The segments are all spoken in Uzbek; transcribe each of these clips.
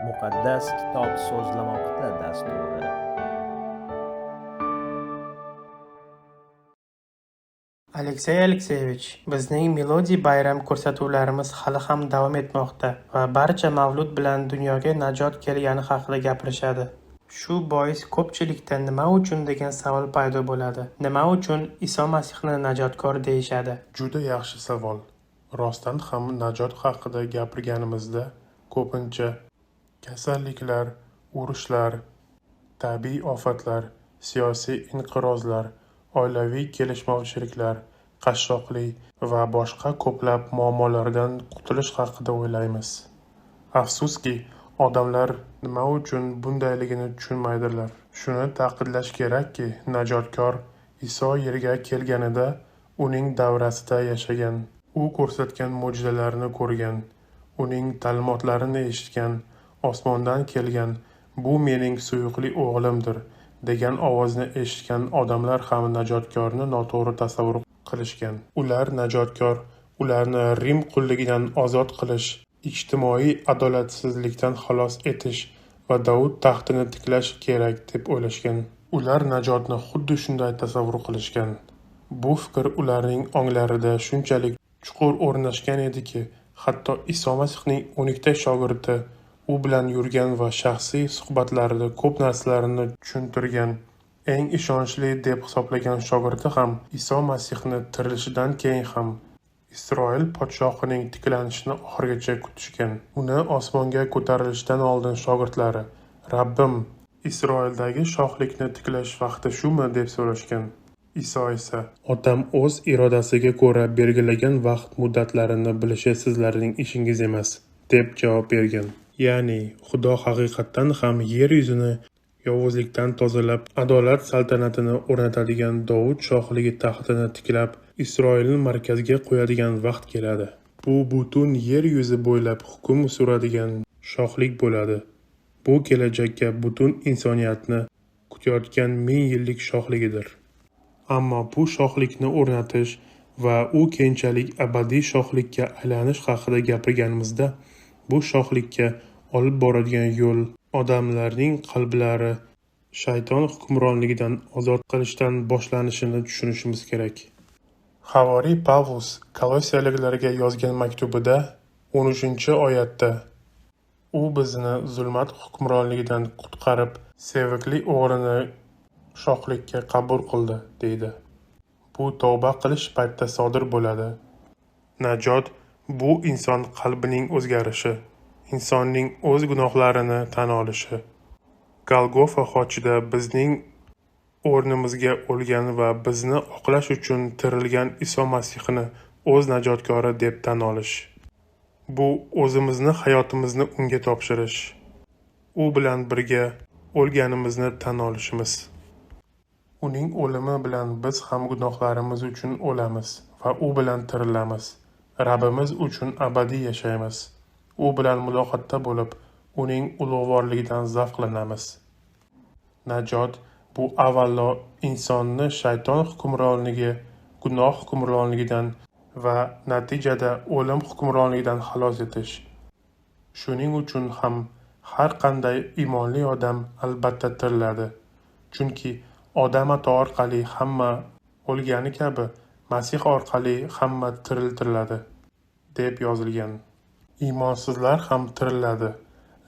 Muqaddas kitob so'zlamoqda dasturi. Aleksey Alekseyevich, bizning Melodiy bayram ko'rsatuvlarimiz hali ham davom etmoqda va barcha mavlud bilan dunyoga najot kelgani haqida gapirishadi. Shu bois ko'pchilikda nima uchun degan savol paydo bo'ladi. Nima uchun Iso Masihni najotkor deyishadi? Juda yaxshi savol. Rostdan ham najot haqida gapirganimizda ko'pincha kasalliklar, urushlar, tabiiy ofatlar, siyosiy inqirozlar, oilaviy kelishmovchiliklar, qashshoqlik va boshqa ko'plab muammolardan qutulish haqida o'ylaymiz. Afsuski, odamlar nima uchun bundayligini tushunmaydilar. Shuni ta'kidlash kerakki, najotkor Iso yerga kelganida uning davrasida yashagan. U ko'rsatgan mo'jizalarni ko'rgan, uning ta'limotlarini eshitgan, osmondan kelgan, bu mening suyukli o'g'limdir degan ovozni eshitgan odamlar ham najotkorni noto'g'ri tasavvur qilishgan. Ular najotkor ularni Rim qulligidan ozod qilish, ijtimoiy adolatsizlikdan xalos etish va Davud taxtini tiklash kerak deb o'ylashgan. Ular najotni xuddi shunday tasavvur qilishgan. Bu fikr ularning onglarida shunchalik chuqur o'rnashgan ediki, hatto Iso Masihning 12ta shogirdi u bilan yurgan va shaxsiy suhbatlarida ko'p narsalarni tushuntirgan, eng ishonchli deb hisoblagan shogirdi ham Iso Masihni tirilishidan keyin ham Isroil podshohining tiklanishini oxirigacha kutishgan. Uni osmonga ko'tarilishidan oldin shogirdlari Rabbim, Isroildagi shohlikni tiklash vaqti shumi deb so'rashgan. Iso esa otam o'z irodasiga ko'ra belgilagan vaqt muddatlarini bilishi sizlarning ishingiz emas deb javob bergan. Ya'ni Xudo haqiqatdan ham yer yuzini yovuzlikdan tozalab, adolat saltanatini o'rnatadigan Davud shohligi taxtini tiklab, Isroilni markazga qo'yadigan vaqt keladi. Bu butun yer yuzi bo'ylab hukm suradigan shohlik bo'ladi. Bu kelajakka butun insoniyatni kutayotgan 1000 yillik shohligidir. Ammo bu shohlikni o'rnatish va u keyinchalik abadiy shohlikka aylanish haqida gapirganimizda, bu shohlikka olib boradigan yo'l odamlarning qalblari shayton hukmronligidan ozod qilishdan boshlanishini tushunishimiz kerak. Havoriy Pavlus Kolossiyaliklarga yozgan maktubida 13-oyatda u bizni zulmat hukmronligidan qutqarib, sevikli o'g'lini shohlikka qabul qildi deydi. Bu tavba qilish paytida sodir bo'ladi. Najot bu inson qalbining o'zgarishi, insonning o'z gunohlarini tan olishi. Golgota xochida bizning o'rnimizga o'lgan va bizni oqlash uchun tirilgan Iso Masihni o'z najotkori deb tan olish. Bu o'zimizni hayotimizni unga topshirish. U bilan birga o'lganimizni tan olishimiz. Uning o'limi bilan biz ham gunohlarimiz uchun o'lamiz va u bilan tirilamiz. Rabbimiz uchun abadiy yashaymiz. U bilan muloqotda bo'lib, uning ulug'vorligidan zavqlanamiz. Najot bu avvalo insonni shayton hukmronligi, gunoh hukmronligidan va natijada o'lim hukmronligidan xalos etish. Shuning uchun ham har qanday iymonli odam albatta tiriladi. Chunki odam ato orqali hamma o'lgani kabi Masih orqali hamma tiriltiriladi deb yozilgan. Iymonsizlar ham tiriladi,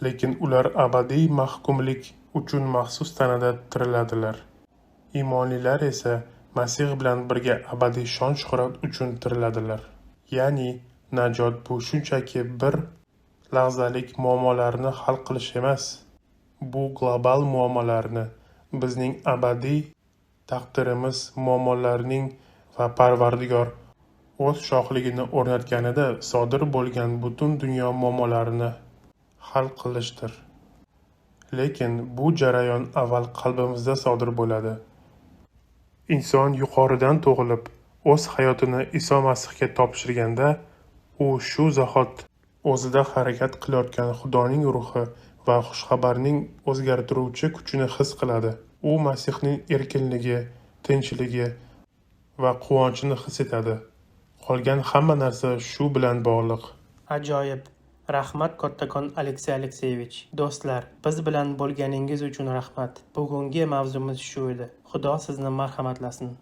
lekin ular abadiy mahkumlik uchun maxsus tanada tiriladilar. Iymonlilar esa Masih bilan birga abadiy shon-shuhrat uchun tiriladilar. Ya'ni najot bu shunchaki bir lahzalik muammolarni hal qilish emas. Bu global muammolarni, bizning abadiy taqdirimiz muammolarining va Parvardigor o'z shohligini o'rnatganida sodir bo'lgan butun dunyo muammolarini hal qilishdir. Lekin bu jarayon avval qalbimizda sodir bo'ladi. Inson yuqoridan tug'ilib, o'z hayotini Iso Masihga topshirganda, u shu zahot o'zida harakat qilayotgan Xudoning ruhi va xushxabarning o'zgartiruvchi kuchini his qiladi. U Masihning erkinligi, tinchligi va quvonchini his etadi. Qolgan hamma narsa shu bilan bog'liq. Ajoyib. Rahmat kattakon Aleksey Alekseyevich. Do'stlar, biz bilan bo'lganingiz uchun rahmat. Bugungi mavzumiz shu edi. Xudo sizni marhamatlasin.